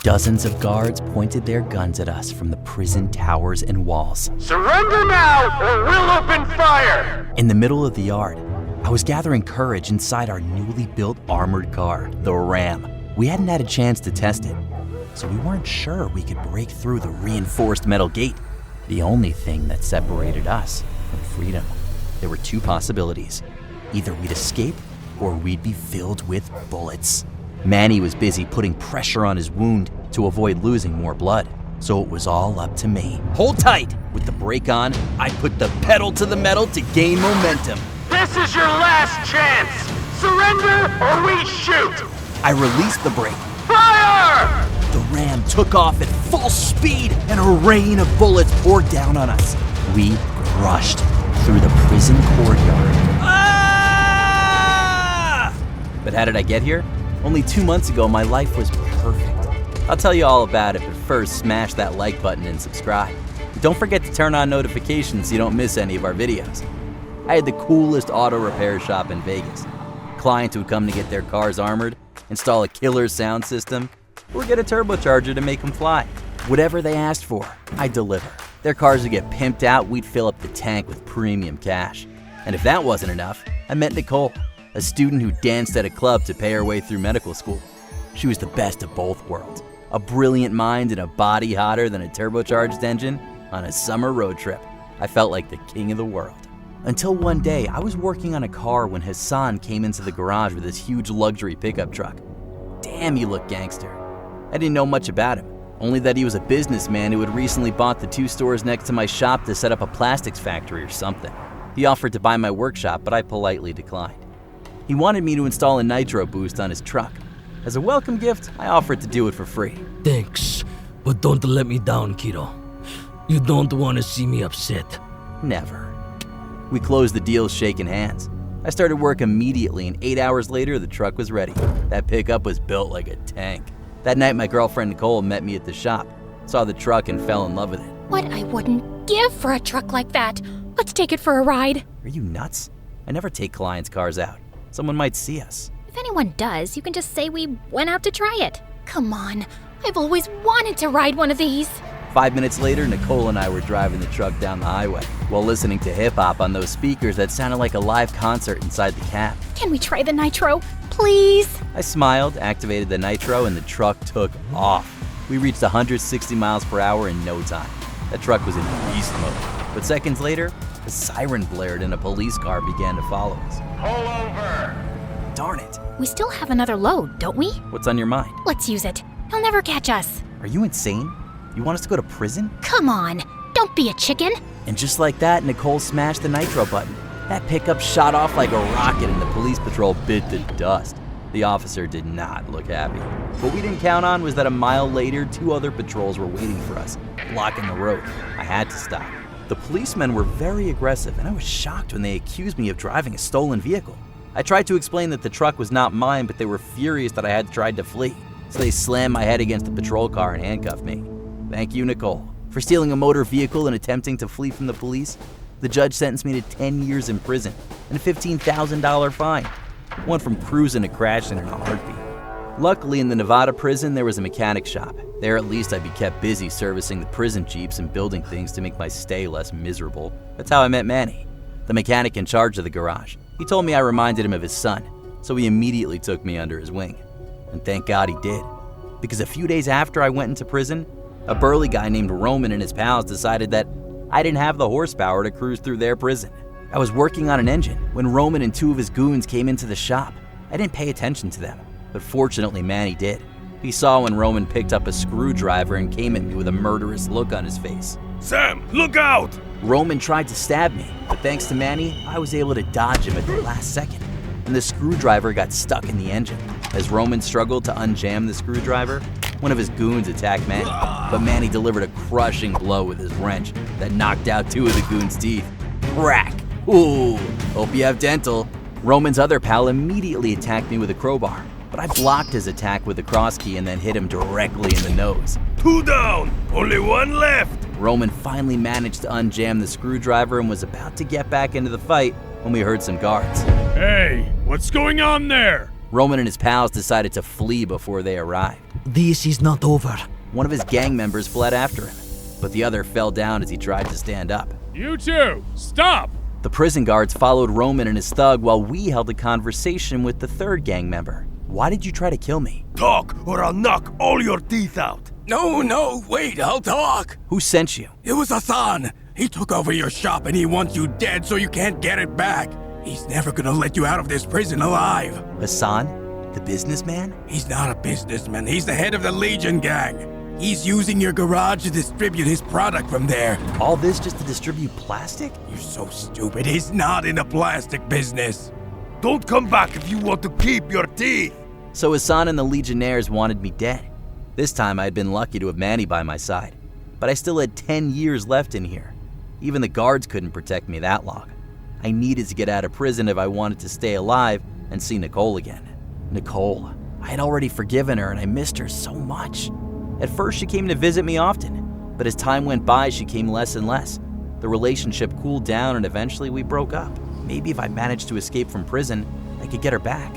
Dozens of guards pointed their guns at us from the prison towers and walls. Surrender now, or we'll open fire! In the middle of the yard, I was gathering courage inside our newly built armored car, the Ram. We hadn't had a chance to test it, so we weren't sure we could break through the reinforced metal gate, the only thing that separated us from freedom. There were two possibilities. Either we'd escape, or we'd be filled with bullets. Manny was busy putting pressure on his wound to avoid losing more blood, so it was all up to me. Hold tight! With the brake on, I put the pedal to the metal to gain momentum. This is your last chance! Surrender or we shoot! I released the brake. Fire! The Ram took off at full speed and a rain of bullets poured down on us. We rushed through the prison courtyard. Ah! But how did I get here? Only 2 months ago, my life was perfect. I'll tell you all about it, but first, smash that like button and subscribe. Don't forget to turn on notifications so you don't miss any of our videos. I had the coolest auto repair shop in Vegas. Clients would come to get their cars armored, install a killer sound system, or get a turbocharger to make them fly. Whatever they asked for, I'd deliver. Their cars would get pimped out, we'd fill up the tank with premium cash. And if that wasn't enough, I met Nicole, a student who danced at a club to pay her way through medical school. She was the best of both worlds, a brilliant mind and a body hotter than a turbocharged engine on a summer road trip. I felt like the king of the world. Until one day, I was working on a car when Hassan came into the garage with his huge luxury pickup truck. Damn, he looked gangster. I didn't know much about him, only that he was a businessman who had recently bought the 2 stores next to my shop to set up a plastics factory or something. He offered to buy my workshop, but I politely declined. He wanted me to install a nitro boost on his truck. As a welcome gift, I offered to do it for free. Thanks, but don't let me down, kiddo. You don't want to see me upset. Never. We closed the deal shaking hands. I started work immediately, and 8 hours later, the truck was ready. That pickup was built like a tank. That night, my girlfriend Nicole met me at the shop, saw the truck, and fell in love with it. What I wouldn't give for a truck like that. Let's take it for a ride. Are you nuts? I never take clients' cars out. Someone might see us. If anyone does, you can just say we went out to try it. Come on, I've always wanted to ride one of these. 5 minutes later, Nicole and I were driving the truck down the highway while listening to hip-hop on those speakers that sounded like a live concert inside the cab. Can we try the nitro, please? I smiled, activated the nitro, and the truck took off. We reached 160 miles per hour in no time. That truck was in beast mode. But seconds later, a siren blared and a police car began to follow us. Pull over! Darn it. We still have another load, don't we? What's on your mind? Let's use it. He'll never catch us. Are you insane? You want us to go to prison? Come on, don't be a chicken. And just like that, Nicole smashed the nitro button. That pickup shot off like a rocket and the police patrol bit the dust. The officer did not look happy. What we didn't count on was that a mile later, 2 other patrols were waiting for us, blocking the road. I had to stop. The policemen were very aggressive, and I was shocked when they accused me of driving a stolen vehicle. I tried to explain that the truck was not mine, but they were furious that I had tried to flee. So they slammed my head against the patrol car and handcuffed me. Thank you, Nicole. For stealing a motor vehicle and attempting to flee from the police, the judge sentenced me to 10 years in prison and a $15,000 fine. One from cruising to crashing in a heartbeat. Luckily, in the Nevada prison, there was a mechanic shop. There, at least, I'd be kept busy servicing the prison jeeps and building things to make my stay less miserable. That's how I met Manny, the mechanic in charge of the garage. He told me I reminded him of his son, so he immediately took me under his wing. And thank God he did, because a few days after I went into prison, a burly guy named Roman and his pals decided that I didn't have the horsepower to cruise through their prison. I was working on an engine when Roman and 2 of his goons came into the shop. I didn't pay attention to them, but fortunately Manny did. He saw when Roman picked up a screwdriver and came at me with a murderous look on his face. Sam, look out! Roman tried to stab me, but thanks to Manny, I was able to dodge him at the last second, and the screwdriver got stuck in the engine. As Roman struggled to unjam the screwdriver, one of his goons attacked Manny, but Manny delivered a crushing blow with his wrench that knocked out 2 of the goons' teeth. Crack! Ooh, hope you have dental. Roman's other pal immediately attacked me with a crowbar, but I blocked his attack with a cross key and then hit him directly in the nose. 2 down, only 1 left. Roman finally managed to unjam the screwdriver and was about to get back into the fight when we heard some guards. Hey, what's going on there? Roman and his pals decided to flee before they arrived. This is not over. One of his gang members fled after him, but the other fell down as he tried to stand up. You two, stop! The prison guards followed Roman and his thug while we held a conversation with the third gang member. Why did you try to kill me? Talk or I'll knock all your teeth out. No, wait, I'll talk. Who sent you? It was Hassan. He took over your shop and he wants you dead so you can't get it back. He's never gonna let you out of this prison alive. Hassan? The businessman? He's not a businessman, he's the head of the Legion gang. He's using your garage to distribute his product from there. All this just to distribute plastic? You're so stupid, he's not in the plastic business. Don't come back if you want to keep your teeth. So Hassan and the Legionnaires wanted me dead. This time I had been lucky to have Manny by my side, but I still had 10 years left in here. Even the guards couldn't protect me that long. I needed to get out of prison if I wanted to stay alive and see Nicole again. Nicole. I had already forgiven her and I missed her so much. At first she came to visit me often, but as time went by she came less and less. The relationship cooled down and eventually we broke up. Maybe if I managed to escape from prison, I could get her back.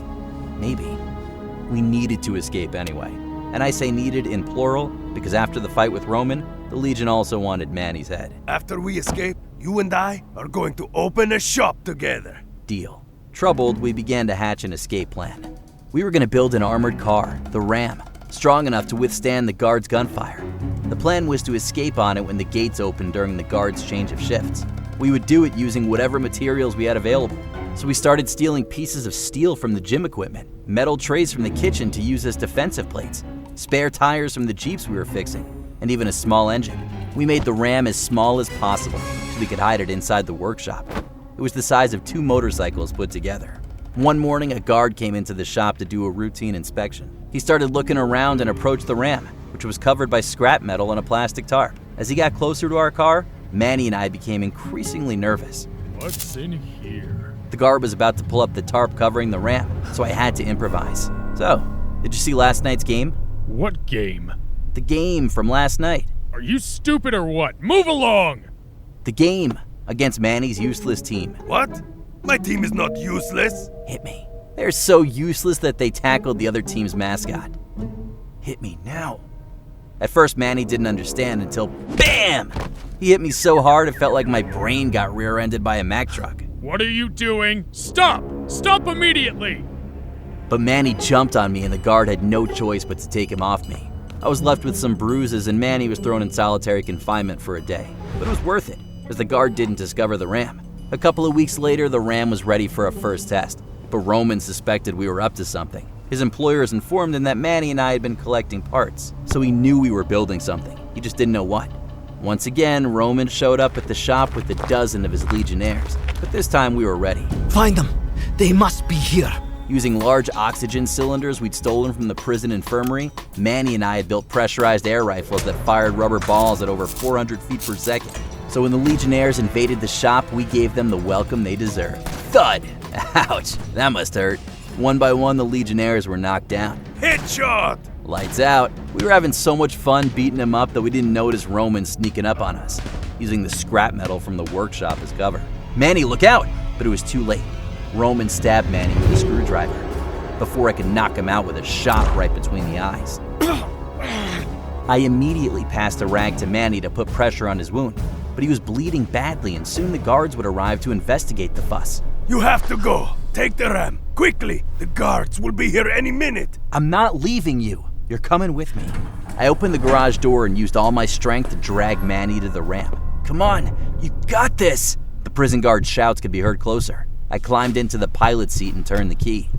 Maybe. We needed to escape anyway. And I say needed in plural because after the fight with Roman, the Legion also wanted Manny's head. After we escape, you and I are going to open a shop together. Deal. Troubled, we began to hatch an escape plan. We were going to build an armored car, the Ram, strong enough to withstand the guards' gunfire. The plan was to escape on it when the gates opened during the guards' change of shifts. We would do it using whatever materials we had available. So we started stealing pieces of steel from the gym equipment, metal trays from the kitchen to use as defensive plates, spare tires from the Jeeps we were fixing, and even a small engine. We made the Ram as small as possible so we could hide it inside the workshop. It was the size of 2 motorcycles put together. One morning, a guard came into the shop to do a routine inspection. He started looking around and approached the Ram, which was covered by scrap metal and a plastic tarp. As he got closer to our car, Manny and I became increasingly nervous. What's in here? The guard was about to pull up the tarp covering the Ram, so I had to improvise. So, did you see last night's game? What game? The game from last night. Are you stupid or what? Move along! The game against Manny's useless team. What? My team is not useless. Hit me. They're so useless that they tackled the other team's mascot. Hit me now. At first, Manny didn't understand until BAM! He hit me so hard it felt like my brain got rear-ended by a Mack truck. What are you doing? Stop! Stop immediately! But Manny jumped on me and the guard had no choice but to take him off me. I was left with some bruises and Manny was thrown in solitary confinement for a day. But it was worth it, as the guard didn't discover the Ram. A couple of weeks later, the Ram was ready for a first test, but Roman suspected we were up to something. His employers informed him that Manny and I had been collecting parts, so he knew we were building something. He just didn't know what. Once again, Roman showed up at the shop with a dozen of his Legionnaires, but this time we were ready. Find them. They must be here. Using large oxygen cylinders we'd stolen from the prison infirmary, Manny and I had built pressurized air rifles that fired rubber balls at over 400 feet per second. So when the Legionnaires invaded the shop, we gave them the welcome they deserved. Thud! Ouch, that must hurt. One by one, the Legionnaires were knocked down. Headshot! Lights out. We were having so much fun beating them up that we didn't notice Roman sneaking up on us, using the scrap metal from the workshop as cover. Manny, look out! But it was too late. Roman stabbed Manny with a screwdriver before I could knock him out with a shot right between the eyes. I immediately passed a rag to Manny to put pressure on his wound, but he was bleeding badly and soon the guards would arrive to investigate the fuss. You have to go. Take the Ram. Quickly. The guards will be here any minute. I'm not leaving you. You're coming with me. I opened the garage door and used all my strength to drag Manny to the Ram. Come on, you got this! The prison guard's shouts could be heard closer. I climbed into the pilot seat and turned the key.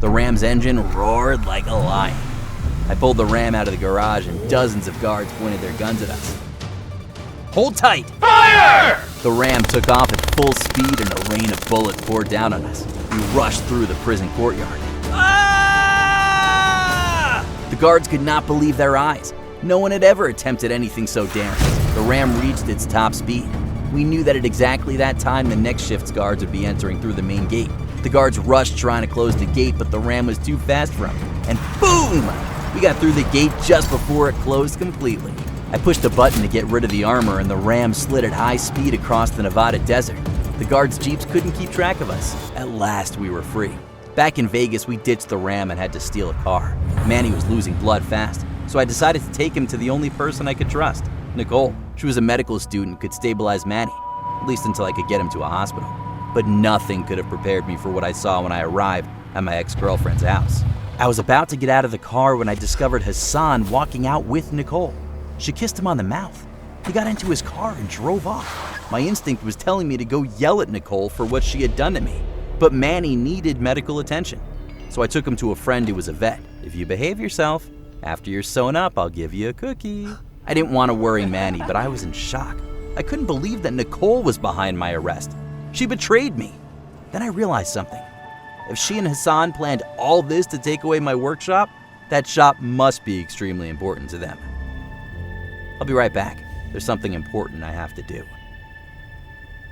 The Ram's engine roared like a lion. I pulled the Ram out of the garage and dozens of guards pointed their guns at us. Hold tight! Fire! The Ram took off at full speed and a rain of bullets poured down on us. We rushed through the prison courtyard. Ah! The guards could not believe their eyes. No one had ever attempted anything so daring. The Ram reached its top speed. We knew that at exactly that time the next shift's guards would be entering through the main gate. The guards rushed trying to close the gate, but the Ram was too fast for them. And boom! We got through the gate just before it closed completely. I pushed a button to get rid of the armor and the Ram slid at high speed across the Nevada desert. The guards' jeeps couldn't keep track of us. At last we were free. Back in Vegas, we ditched the Ram and had to steal a car. Manny was losing blood fast, so I decided to take him to the only person I could trust, Nicole. She was a medical student and could stabilize Manny, at least until I could get him to a hospital. But nothing could have prepared me for what I saw when I arrived at my ex-girlfriend's house. I was about to get out of the car when I discovered Hassan walking out with Nicole. She kissed him on the mouth. He got into his car and drove off. My instinct was telling me to go yell at Nicole for what she had done to me. But Manny needed medical attention, so I took him to a friend who was a vet. If you behave yourself, after you're sewn up, I'll give you a cookie. I didn't want to worry Manny, but I was in shock. I couldn't believe that Nicole was behind my arrest. She betrayed me. Then I realized something. If she and Hassan planned all this to take away my workshop, that shop must be extremely important to them. I'll be right back. There's something important I have to do.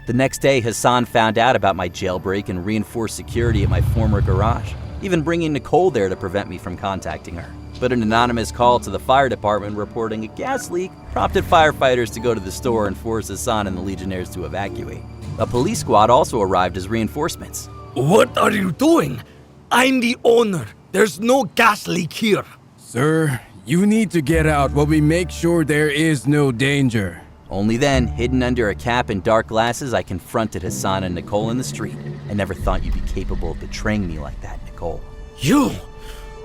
The next day, Hassan found out about my jailbreak and reinforced security at my former garage, even bringing Nicole there to prevent me from contacting her. But an anonymous call to the fire department reporting a gas leak prompted firefighters to go to the store and force Hassan and the Legionnaires to evacuate. A police squad also arrived as reinforcements. What are you doing? I'm the owner. There's no gas leak here. Sir, you need to get out while we make sure there is no danger. Only then, hidden under a cap and dark glasses, I confronted Hassan and Nicole in the street. I never thought you'd be capable of betraying me like that, Nicole. You?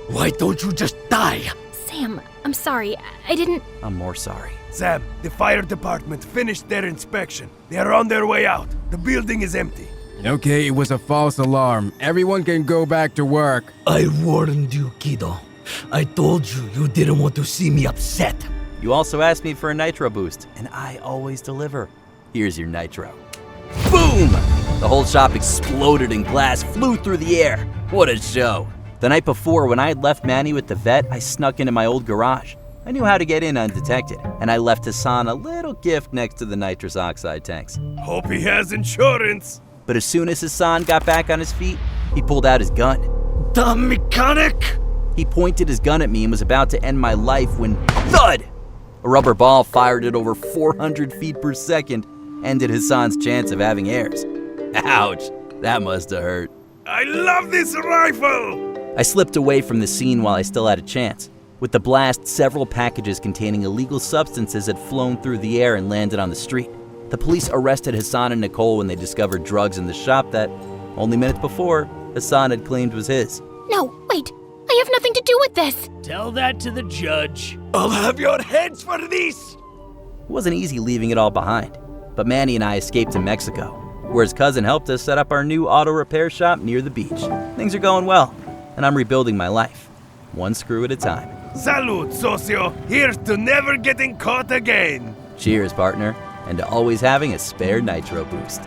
Why don't you just die? Sam, I'm sorry. I didn't. I'm more sorry. Sam, the fire department finished their inspection. They are on their way out. The building is empty. Okay, it was a false alarm. Everyone can go back to work. I warned you, kiddo. I told you you didn't want to see me upset. You also asked me for a nitro boost, and I always deliver. Here's your nitro. Boom! The whole shop exploded and glass flew through the air. What a show. The night before, when I had left Manny with the vet, I snuck into my old garage. I knew how to get in undetected, and I left Hassan a little gift next to the nitrous oxide tanks. Hope he has insurance. But as soon as Hassan got back on his feet, he pulled out his gun. The mechanic! He pointed his gun at me and was about to end my life when thud! A rubber ball fired at over 400 feet per second ended Hassan's chance of having heirs. Ouch, that must have hurt. I love this rifle! I slipped away from the scene while I still had a chance. With the blast, several packages containing illegal substances had flown through the air and landed on the street. The police arrested Hassan and Nicole when they discovered drugs in the shop that, only minutes before, Hassan had claimed was his. No, wait. I have nothing to do with this. Tell that to the judge. I'll have your heads for this! It wasn't easy leaving it all behind, but Manny and I escaped to Mexico, where his cousin helped us set up our new auto repair shop near the beach. Things are going well, and I'm rebuilding my life, one screw at a time. Salud, socio! Here's to never getting caught again! Cheers, partner, and to always having a spare nitro boost.